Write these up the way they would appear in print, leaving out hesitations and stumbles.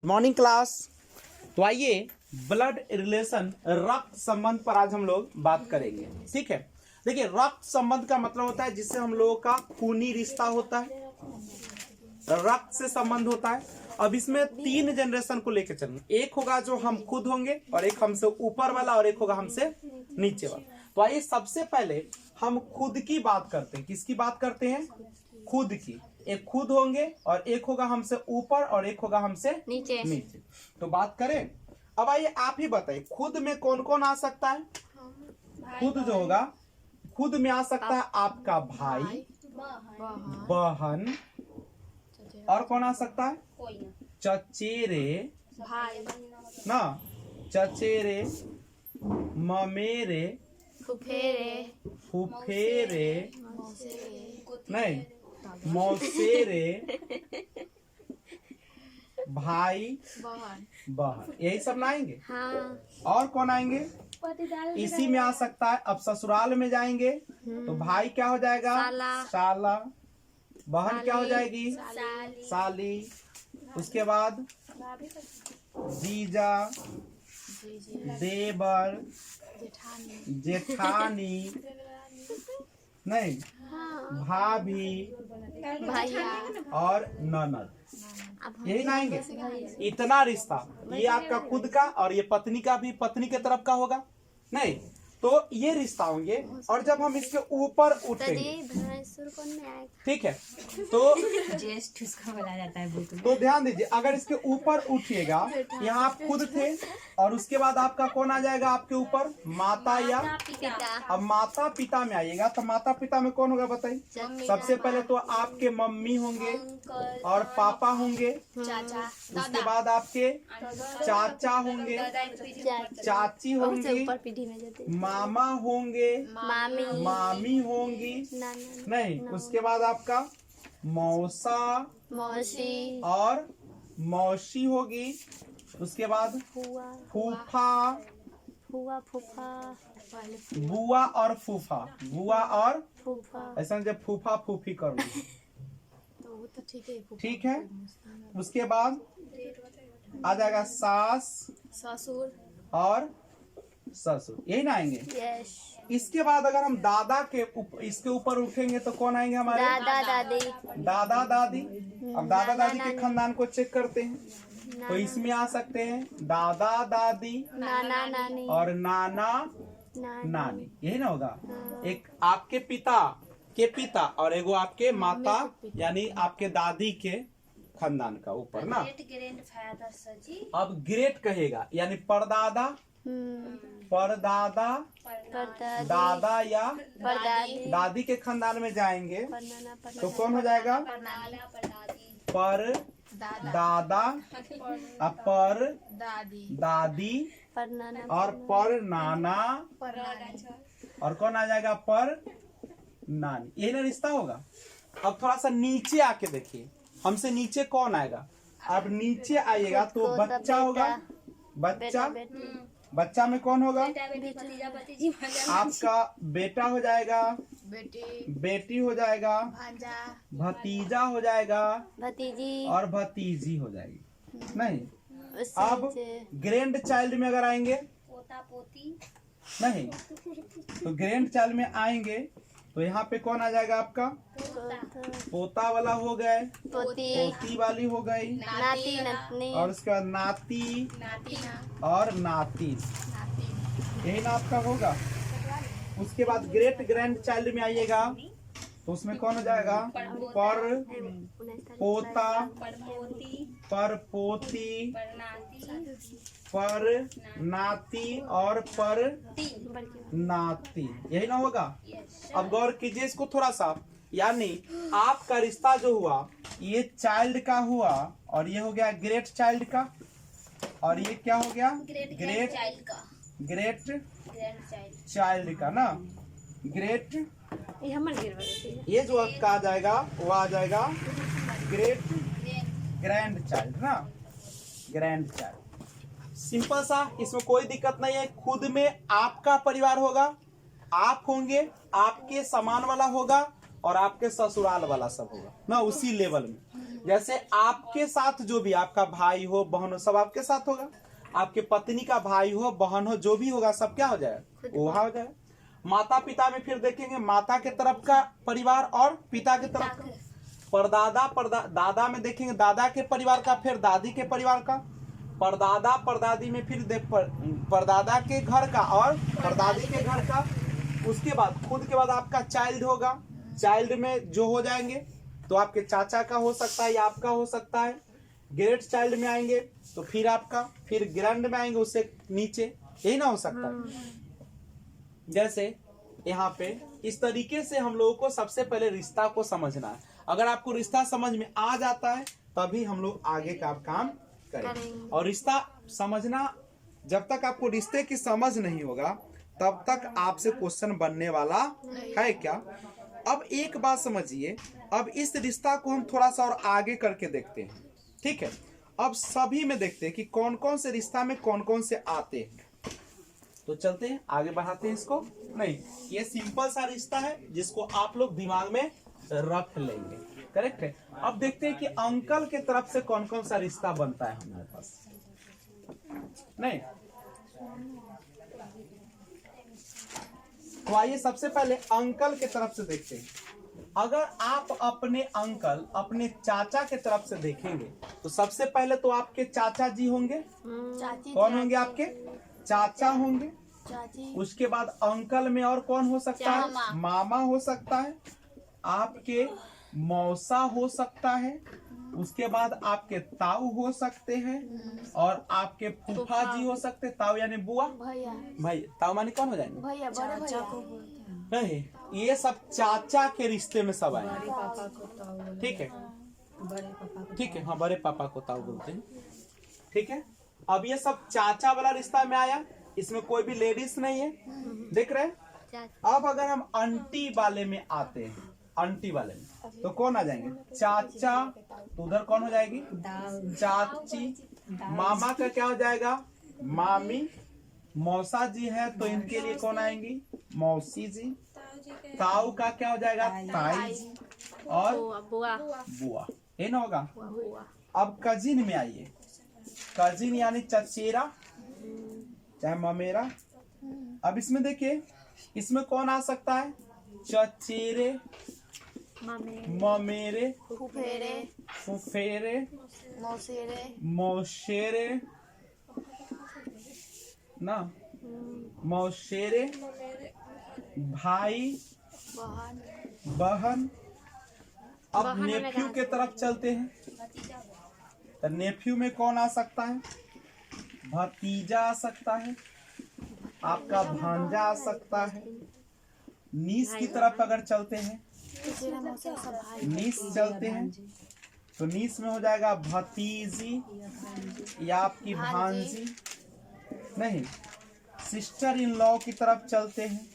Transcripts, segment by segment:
Morning class. तो आइए blood relation रक्त संबंध पर आज हम लोग बात करेंगे। ठीक है, देखिए रक्त संबंध का मतलब होता है जिससे हम लोगों का खूनी रिश्ता होता है, रक्त से संबंध होता है। अब इसमें तीन जनरेशन को लेकर चलेंगे, एक होगा जो हम खुद होंगे और एक हमसे ऊपर वाला और एक होगा हमसे नीचे वाला। तो आइए सबसे पहले हम खुद की बात करते हैं। किसकी बात करते हैं? खुद की। एक खुद होंगे और एक होगा हमसे ऊपर और एक होगा हमसे नीचे। तो बात करें, अब आइए आप ही बताइए खुद में कौन कौन आ सकता है? खुद जो होगा, खुद में आ सकता है आपका भाई, बहन, और कौन आ सकता है? चचेरे भाई ना, चचेरे, ममेरे, फुफेरे, नहीं मौसेरे, भाई, बहन, यही सब ना आएंगे। हाँ। और कौन आएंगे? इसी में आ सकता है। अब ससुराल में जाएंगे तो भाई क्या हो जाएगा? साला। बहन क्या हो जाएगी? साली। उसके बाद जीजा, देवर, जेठानी, नहीं भाभी, भैया और ननद, यही ना आएंगे। इतना रिश्ता, ये आपका खुद का और ये पत्नी का भी पत्नी के तरफ का होगा नहीं, तो ये रिश्ता होंगे। और जब हम इसके ऊपर उठेंगे, ठीक है, तो ज्येष्ठ उसको बोला जाता है। तो ध्यान दीजिए, अगर इसके ऊपर उठिएगा, यहाँ आप खुद थे और उसके बाद आपका कौन आ जाएगा आपके ऊपर? माता या पिता। अब माता पिता में आइएगा तो माता पिता में कौन होगा बताइए? सबसे पहले तो आपके मम्मी होंगे और पापा होंगे, चाचा, उसके बाद आपके चाचा होंगे, चाची होंगी, मामा होंगे, मामी होंगी, नहीं उसके बाद आपका मौसा मौसी और मौसी होगी, उसके बाद फूफा, बुआ और फूफा, बुआ और ऐसा जब फूफा फूफी कर लो, तो ठीक है। उसके बाद आ जाएगा सास ससुर और ससुर, यही ना आएंगे। यस। इसके बाद अगर हम दादा के इसके ऊपर उठेंगे तो कौन आएंगे हमारे? दादा दादी। दादा दादी। अब दादा दादी के खानदान को चेक करते हैं, तो इसमें आ सकते हैं दादा दादी, नाना नानी और नाना नानी, यही ना होगा। एक आपके पिता के पिता और एगो आपके माता यानी आपके दादी के खानदान का ऊपर ना। अब ग्रेट कहेगा यानी परदादा, परदादा, दादा या दादी के खानदान में जाएंगे तो कौन हो जाएगा? पर दादा, पर दादी और पर नाना, और कौन आ जाएगा? पर नानी, यही ना रिश्ता होगा। अब थोड़ा सा नीचे आके देखिए, हमसे नीचे कौन आएगा? अब नीचे आइएगा तो बच्चा होगा, बच्चा, बच्चा में कौन होगा? आपका बेटा हो जाएगा, बेटी हो जाएगा, भतीजा हो जाएगा, भतीजी और भतीजी हो जाएगी। नहीं, अब ग्रैंड चाइल्ड में अगर आएंगे, पोता पोती नहीं तो ग्रैंड चाइल्ड में आएंगे तो यहाँ पे कौन आ जाएगा आपका? पोता वाला हो गए, पोती वाली हो गई, नाती नतनी और उसके बाद नाती और नाती, यही ना आपका होगा। उसके बाद ग्रेट ग्रैंड चाइल्ड में आइएगा तो उसमें कौन हो जाएगा? पर पोता, पर पोती, पर नाती और पर नाती, यही ना होगा। अब गौर कीजिए इसको थोड़ा सा, यानी आपका रिश्ता जो हुआ ये चाइल्ड का हुआ और ये हो गया ग्रेट चाइल्ड का, और ये क्या हो गया? ग्रेट चाइल्ड का ना। ग्रेट ये जो आपका आ जाएगा वो आ जाएगा ग्रेट ग्रैंड चाइल्ड ना, ग्रैंड चाइल्ड। सिंपल सा, इसमें कोई दिक्कत नहीं है। खुद में आपका परिवार होगा, आप होंगे, आपके समान वाला होगा और आपके ससुराल वाला सब होगा ना, उसी लेवल में। जैसे आपके साथ जो भी आपका भाई हो बहन हो सब आपके साथ होगा, आपके पत्नी का भाई हो बहन हो जो भी होगा सब क्या हो जाएगा, वो वहां हो जाएगा। माता पिता में फिर देखेंगे माता के तरफ का परिवार और पिता के तरफ का, परदादा दादा में देखेंगे दादा के परिवार का, फिर दादी के परिवार का, परदादा परदादी में फिर परदादा के घर का और परदादी के घर का। उसके बाद खुद के बाद आपका चाइल्ड होगा, चाइल्ड में जो हो जाएंगे तो आपके चाचा का हो सकता है या आपका हो सकता है। ग्रेट चाइल्ड में आएंगे तो फिर आपका, फिर ग्रैंड में आएंगे उससे नीचे, यही ना हो सकता है। जैसे यहाँ पे इस तरीके से हम लोगों को सबसे पहले रिश्ता को समझना है। अगर आपको रिश्ता समझ में आ जाता है तभी हम लोग आगे का काम करेंगे। और रिश्ता समझना, जब तक आपको रिश्ते की समझ नहीं होगा तब तक आपसे क्वेश्चन बनने वाला है क्या। अब एक बात समझिए, अब इस रिश्ता को हम थोड़ा सा और आगे करके देखते हैं, ठीक है। अब सभी में देखते हैं कि कौन कौन से रिश्ता में कौन कौन से आते हैं। तो चलते हैं आगे बढ़ाते हैं इसको। नहीं, ये सिंपल सा रिश्ता है जिसको आप लोग दिमाग में रख लेंगे, करेक्ट है। अब देखते हैं कि अंकल के तरफ से कौन कौन सा रिश्ता बनता है हमारे पास। नहीं, तो आइए सबसे पहले अंकल के तरफ से देखते हैं। अगर आप अपने अंकल अपने चाचा के तरफ से देखेंगे तो सबसे पहले तो आपके चाचा जी होंगे। कौन होंगे आपके चाचा होंगे। उसके बाद अंकल में और कौन हो सकता है, मामा हो सकता है, आपके मौसा हो सकता है, उसके बाद आपके ताऊ हो सकते हैं और आपके फूफा जी हो सकते हैं। ताऊ यानी बुआ, भाई ताऊ मानी कौन हो जाएंगे, भैया बड़े भैया। नहीं, ये सब चाचा के रिश्ते में सब आएंगे, ठीक है, ठीक है। हाँ, बड़े पापा को ताऊ बोलते हैं, ठीक है। अब ये सब चाचा वाला रिश्ता में आया, इसमें कोई भी लेडीज नहीं है, देख रहे हैं। अब अगर हम आंटी वाले में आते हैं, आंटी वाले में तो कौन आ जाएंगे, चाचा, तो उधर कौन हो जाएगी, चाची। मामा का क्या हो जाएगा, मामी। मौसा जी है तो इनके लिए कौन आएंगी, मौसी जी। ताऊ का क्या हो जाएगा, ताई जी। और बुआ, बुआ, ये ना होगा। अब कजिन में आइए, कजिन यानी चचेरा चाहे ममेरा। अब इसमें देखिए, इसमें कौन आ सकता है, चचेरे, ममेरे, फुफेरे, फुफेरे, मौसेरे, मौशेरे ना, मौशेरे, भाई, बहन। अब नेफ्यू के तरफ चलते हैं, तो नेफ्यू में कौन आ सकता है, भतीजा आ सकता है, आपका भांजा आ सकता है। नीस की तरफ अगर चलते हैं, नीस चलते हैं तो नीस में हो जाएगा भतीजी या आपकी भांजी। नहीं, सिस्टर इन लॉ की तरफ चलते हैं,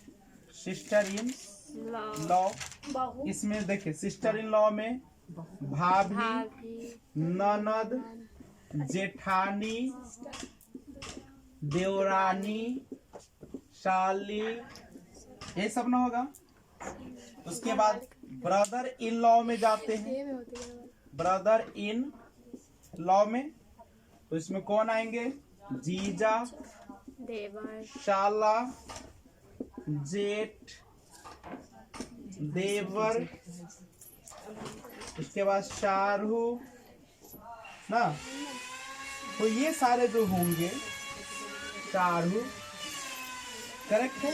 सिस्टर इन लॉ। इसमें देखिए सिस्टर इन लॉ में भाभी, ननद, जेठानी, देवरानी, शाली, ये सब ना होगा। उसके बाद ब्रदर इन लॉ में जाते हैं, ब्रदर इन लॉ में तो इसमें कौन आएंगे, जीजा, शाला, जेठ, देवर। उसके बाद शारू ना, तो ये सारे जो होंगे शारू, करेक्ट है।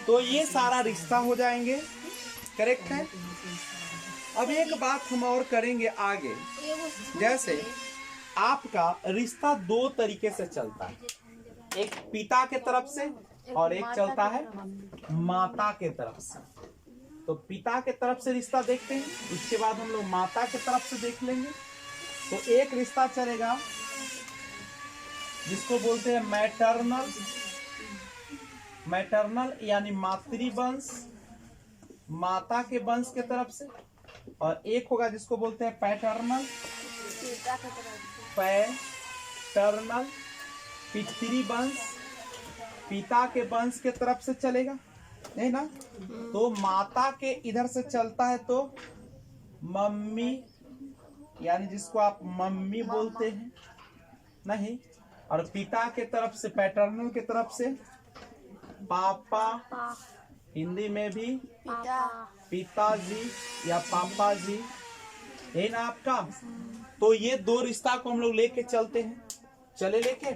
तो ये सारा रिश्ता हो जाएंगे, करेक्ट है। अब एक बात हम और करेंगे आगे, जैसे आपका रिश्ता दो तरीके से चलता है, एक पिता के तरफ से और एक चलता है माता के तरफ से। तो पिता के तरफ से रिश्ता देखते हैं, उसके बाद हम लोग माता के तरफ से देख लेंगे। तो एक रिश्ता चलेगा जिसको बोलते हैं मैटरनल, मैटरनल यानी मातृवंश, माता के वंश के तरफ से। और एक होगा जिसको बोलते हैं पैटर्नल, पैटर्नल पितृवंश, पिता के वंश के तरफ से चलेगा, नहीं ना। तो माता के इधर से चलता है तो मम्मी, यानी जिसको आप मम्मी बोलते हैं, नहीं। और पिता के तरफ से, पैटर्नल के तरफ से पापा, हिंदी में भी पिता, पिताजी या पापा जी, है ना आपका। तो ये दो रिश्ता को हम लोग लेके चलते हैं, चले लेके।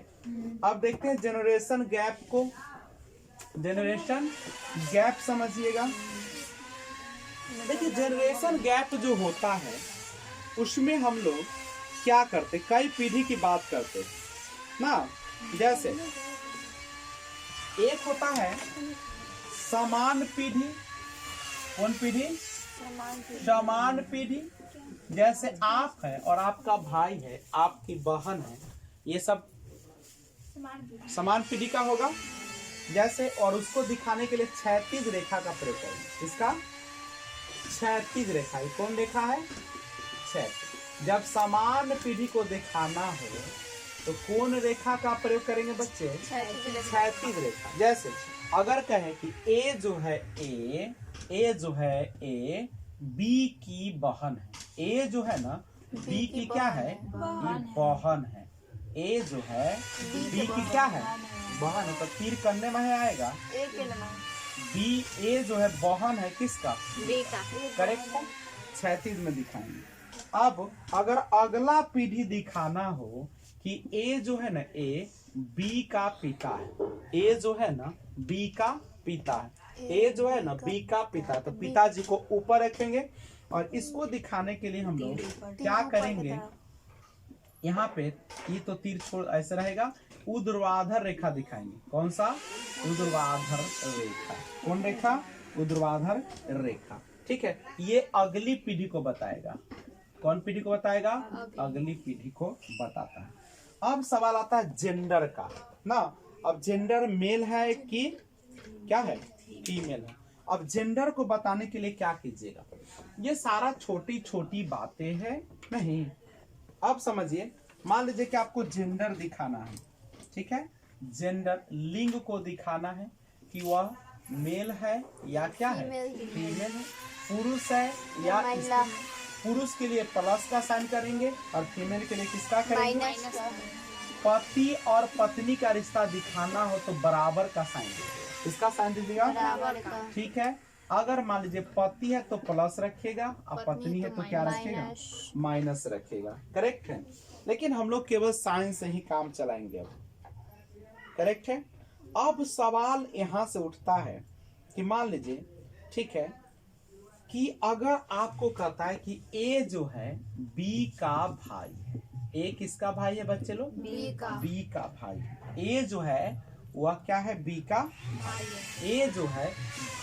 अब देखते हैं जनरेशन गैप को। जनरेशन गैप समझिएगा। देखिए जनरेशन गैप जो होता है उसमें हम लोग क्या करते, कई पीढ़ी की बात करते ना। जैसे एक होता है समान पीढ़ी। कौन पीढ़ी? समान पीढ़ी। जैसे आप है और आपका भाई है, आपकी बहन है, ये सब समान पीढ़ी का होगा। जैसे, और उसको दिखाने के लिए क्षैतिज रेखा का प्रयोग करेंगे। इसका क्षैतिज रेखा, ये कौन रेखा है? क्षैतिज। जब समान पीढ़ी को दिखाना हो तो कौन रेखा का प्रयोग करेंगे बच्चे? क्षैतिज रेखा। जैसे अगर कहें कि ए जो है ए बी की बहन है। ए जो है ना बी की क्या है? ये बहन है। ए जो है बी की क्या है? बहन है। तो तीर करने में आएगा बी। ए जो है बहन है किसका? बी का। करेक्ट है। क्षैतिज में दिखाएंगे। अब अगर अगला पीढ़ी दिखाना हो कि ए जो है ना, ए बी का पिता है। ए जो है ना बी का पिता है। ए जो है ना बी का पिता, तो पिताजी को ऊपर रखेंगे। और इसको दिखाने के लिए हम लोग क्या करेंगे, यहाँ पे ये तो तीर छोड़ ऐसे रहेगा, ऊर्ध्वाधर रेखा दिखाएंगे। कौन सा? ऊर्ध्वाधर रेखा। कौन रेखा? ऊर्ध्वाधर रेखा। ठीक है। ये अगली पीढ़ी को बताएगा। कौन पीढ़ी को बताएगा? अगली पीढ़ी को बताता है। अब सवाल आता है जेंडर का ना। अब जेंडर मेल है कि क्या है? फीमेल है। अब जेंडर को बताने के लिए क्या कीजिएगा? ये सारा छोटी छोटी बातें हैं, नहीं। अब समझिए, मान लीजिए कि आपको जेंडर दिखाना है, ठीक है। जेंडर, लिंग को दिखाना है कि वह मेल है या क्या है? फीमेल है। पुरुष है या महिला। पुरुष के लिए प्लस का साइन करेंगे और फीमेल के लिए किसका करेंगे? पति और पत्नी का रिश्ता दिखाना हो तो बराबर का साइन दीजिएगा। इसका साइन दीजिएगा बराबर का। ठीक है। अगर मान लीजिए पति है तो प्लस रखेगा और पत्नी है तो क्या रखेगा? माइनस रखेगा। करेक्ट है। लेकिन हम लोग केवल साइन से ही काम चलाएंगे अब। करेक्ट है। अब सवाल यहाँ से उठता है कि मान लीजिए, ठीक है, कि अगर आपको कहता है कि ए जो है बी का भाई है। ए किसका भाई है बच्चे लोग? बी का। बी का भाई। ए जो है वह क्या है? बी का भाई है। ए जो है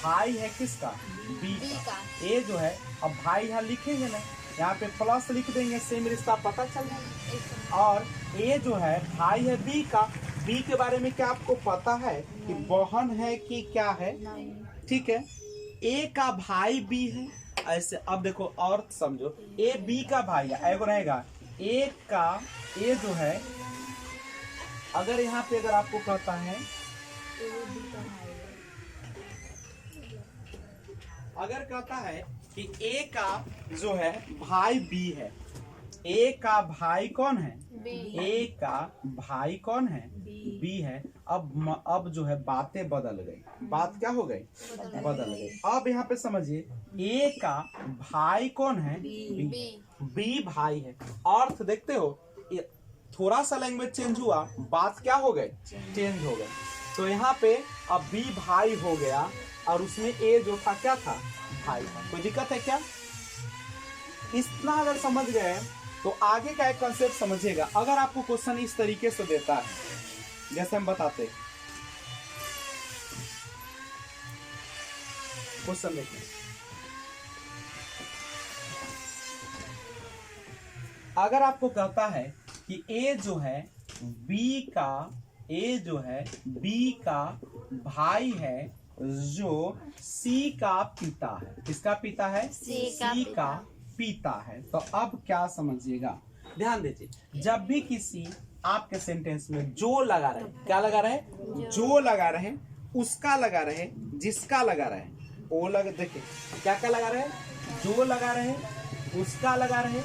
भाई है किसका? बी का। ए जो है, अब भाई यहाँ लिखेंगे ना, यहाँ पे प्लस लिख देंगे, सेम रिश्ता पता चल जाएगा। और ए जो है भाई है बी का। बी के बारे में क्या आपको पता है कि बहन है कि क्या है? ठीक है। ए का भाई बी है ऐसे। अब देखो और समझो, ए बी का भाई है। एगो रहेगा ए का, ए जो है, अगर यहाँ पे अगर आपको कहता है, अगर कहता है कि ए का जो है भाई बी है। ए का भाई कौन है? ए का भाई कौन है? बी है। अब जो है बातें बदल गई। बात क्या हो गई? बदल गई। अब यहाँ पे समझिए, ए का भाई कौन है? बी भाई है। अर्थ देखते हो, थोड़ा सा लैंग्वेज चेंज हुआ, बात क्या हो गई? चेंज हो गई। तो यहाँ पे अब बी भाई हो गया और उसमें ए जो था क्या था? भाई था। कोई दिक्कत है क्या? इतना अगर समझ गए तो आगे का एक कंसेप्ट समझिएगा। अगर आपको क्वेश्चन इस तरीके से देता है, जैसे हम बताते हैं, क्वेश्चन देखिए, अगर आपको कहता है कि ए जो है बी का, ए जो है बी का भाई है जो सी का पिता है। किसका पिता है? सी का पिता है। तो अब क्या समझिएगा, ध्यान दीजिए। जब भी किसी आपके सेंटेंस में जो लगा रहे, क्या लगा रहे? जो लगा रहे, उसका लगा रहे, जिसका लगा रहे, वो लगा, देखिए क्या क्या लगा रहे? जो लगा रहे, उसका लगा रहे,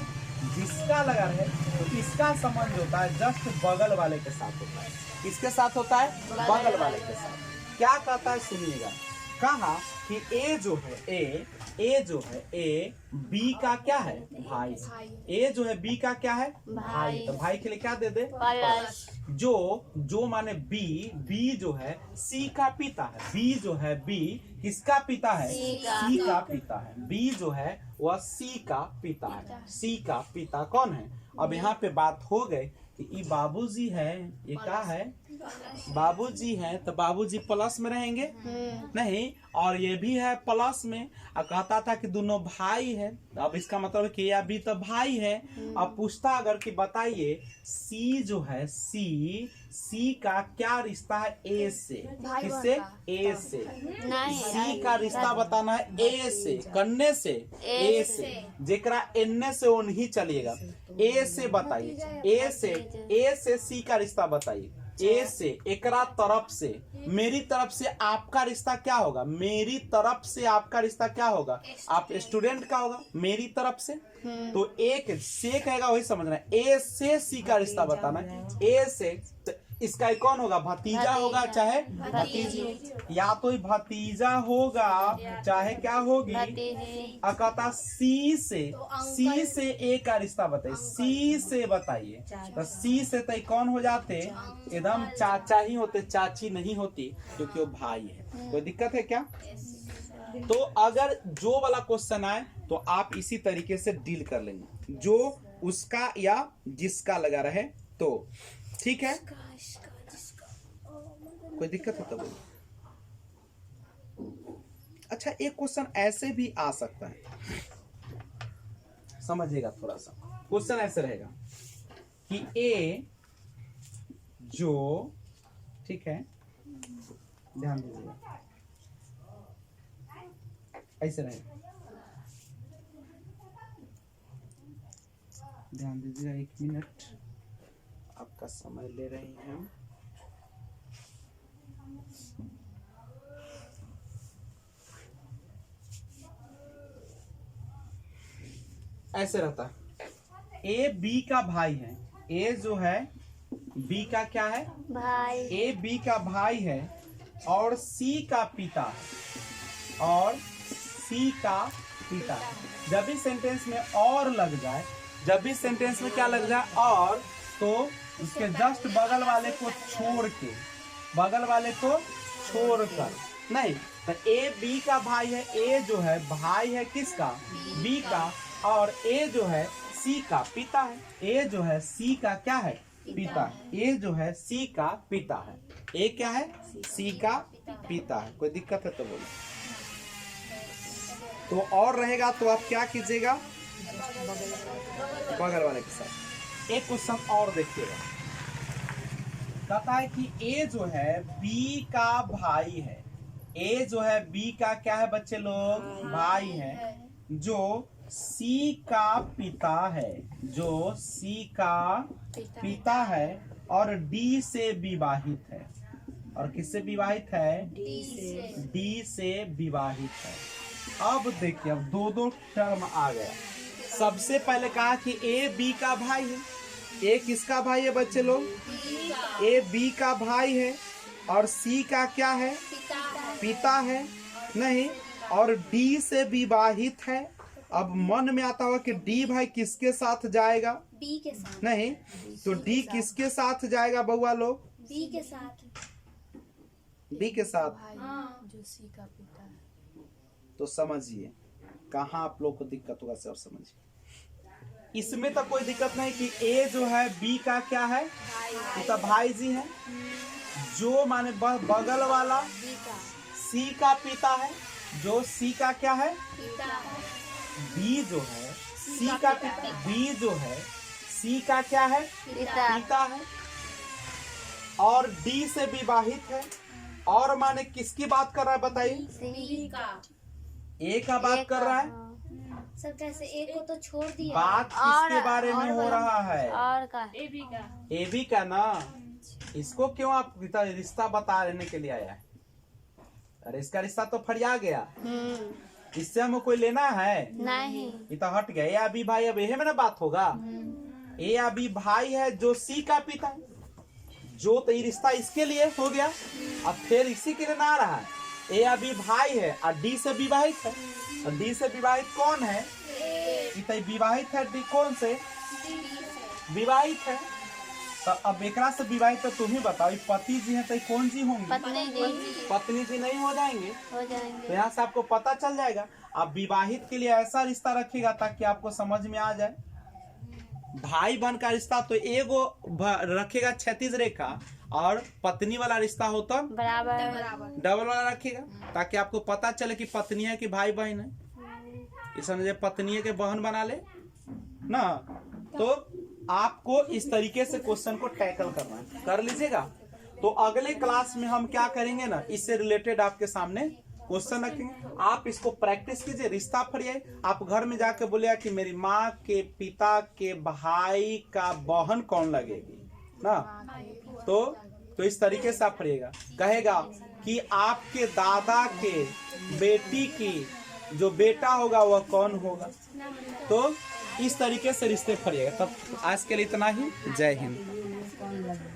जिसका लगा रहे तो इसका संबंध होता है जस्ट बगल वाले के साथ होता है। किसके साथ होता है? बगल वाले के साथ। क्या कहता है सुनिएगा, कहा कि ए जो है ए बी का क्या है? भाई। ए जो है बी का क्या है? भाई। तो भाई के लिए क्या दे दे? प्लस। जो माने बी जो है सी का पिता है। बी जो है बी किसका पिता है? सी का पिता है। बी जो है वह सी का पिता है। सी का पिता कौन है? अब यहाँ पे बात हो गई कि ये बाबूजी है, ये क्या है? बाबूजी है, तो बाबूजी प्लस में रहेंगे नहीं, और ये भी है प्लस में। अब कहता था कि दोनों भाई है, अब इसका मतलब कि या भी तो भाई है। अब पूछता अगर कि बताइए सी जो है सी का क्या रिश्ता है ए से? किससे? ए से। सी का रिश्ता बताना है ए से, कन्ने से ए से, जेकरा एन्ने से ओन ही चलिएगा। ए से बताइए, ए से सी का रिश्ता बताइए। ए से एकरा तरफ से, मेरी तरफ से आपका रिश्ता क्या होगा? मेरी तरफ से आपका रिश्ता क्या होगा? आप स्टूडेंट का होगा मेरी तरफ से। तो एक से कहेगा वही समझना है। ए से सी का रिश्ता बताना है। ए से तो इसका एक कौन होगा? भतीजा होगा चाहे भतीजी, या तो भतीजा होगा चाहे क्या होगी? कहता सी से ए का रिश्ता बताइए। सी से बताइए, तो सी से तो कौन हो जाते? एकदम चाचा ही होते, चाची नहीं होती, क्योंकि वो भाई है। कोई दिक्कत है क्या? तो अगर जो वाला क्वेश्चन आए तो आप इसी तरीके से डील कर लेंगे, जो उसका या जिसका लगा रहे तो ठीक है। कोई दिक्कत है तो बोलो। अच्छा, एक क्वेश्चन ऐसे भी आ सकता है, समझिएगा थोड़ा सा। क्वेश्चन ऐसे रहेगा कि ए जो, ठीक है, ध्यान दीजिएगा, ऐसे रहेगा, ध्यान दीजिएगा, 1 मिनट आपका समय ले रहे हैं हम। ऐसे रहता है, ए बी का भाई है। ए जो है बी का क्या है? भाई। ए बी का भाई है और सी का पिता है, और सी का पिता है। जब भी सेंटेंस में और लग जाए, जब भी सेंटेंस में क्या लग जाए और, तो उसके जस्ट बगल वाले को छोड़ के, बगल वाले को छोड़कर नहीं, तो ए बी का भाई है। ए जो है भाई है किसका? बी का। और ए जो है सी का पिता है। ए जो है सी का क्या है? पिता। ए जो है सी का पिता है। ए क्या है? सी का पिता है। कोई दिक्कत है तो बोलो। तो और रहेगा तो आप क्या कीजिएगा? बगल वाले के साथ। एक क्वेश्चन और देखिएगा, कहता है कि ए जो है बी का भाई है। ए जो है बी का क्या है बच्चे लोग? भाई है, जो सी का पिता है, जो सी का पिता है और डी से विवाहित है। और किससे विवाहित है? डी से विवाहित है। अब देखिए, अब दो टर्म आ गया। सबसे पहले कहा कि ए बी का भाई है। ए किसका भाई है बच्चे लोग? ए बी का भाई है और सी का क्या है? पिता है नहीं, और डी से विवाहित है। अब मन में आता होगा कि डी भाई किसके साथ जाएगा? बी के साथ। नहीं, तो डी किसके साथ जाएगा बउआ लोग? बी के साथ। डी के साथ। जो सी का पिता है। तो समझिए कहाँ आप लोग को दिक्कत होगा, सब समझिए। इसमें तो कोई दिक्कत नहीं कि ए जो है बी का क्या है? तो भाई जी है। जो माने बगल वाला सी का पिता है, जो सी का क्या है? बी जो है सी का पिता। बी जो है सी का क्या है? पिता है, और डी से विवाहित है। और माने किसकी बात कर रहा है बताइए? ए का बात कर रहा है। सब कैसे ए को तो छोड़ दिया। बात किसके बारे में हो रहा है? और का? ए बी का ना। इसको क्यों आप रिश्ता बता लेने के लिए आया है? अरे इसका रिश्ता तो फरिया गया। इससे हमें कोई लेना है? नहीं। ये तो हट गया। ए या बी भाई, अब यही में ना बात होगा। ए या बी भाई है जो सी का पिता है, जो तो ये रिश्ता इसके लिए हो गया। अब फिर इसी के लिए ना आ रहा है। ए या बी भाई है और डी से विवाहित है, और डी से विवाहित कौन है? ये तो विवाहित है। डी कौन से विवाहित है? तो अब एकरा से विवाहित तो तुम ही बताओ। ये पति जी हैं तो ये कौन जी होंगे? पत्नी जी। पत्नी जी नहीं हो जाएंगे? हो जाएंगे। तो यहाँ से आपको पता चल जाएगा। आप विवाहित के लिए ऐसा रिश्ता रखिएगा ताकि आपको समझ में आ जाए। भाई बहन का रिश्ता तो एगो रखेगा क्षैतिज रेखा, और पत्नी वाला रिश्ता होता बराबर डबल वाला रखेगा, ताकि आपको पता चले कि पत्नी है कि भाई बहन है। इस समझे पत्नी है के बहन बना ले ना। तो आपको इस तरीके से क्वेश्चन को टैकल करना है, कर लीजिएगा। तो अगले क्लास में हम क्या करेंगे ना, इससे रिलेटेड आपके सामने क्वेश्चन रखेंगे। आप इसको प्रैक्टिस कीजिए, रिश्ता फरियाए। आप घर में जाके बोलिए कि मेरी माँ के पिता के भाई का बहन कौन लगेगी ना। तो इस तरीके से आप फरिएगा। कहेगा कि आपके दादा के बेटी की जो बेटा होगा वह कौन होगा। तो इस तरीके से रिश्ते फरिएगा। तब आज के लिए इतना ही। जय हिंद।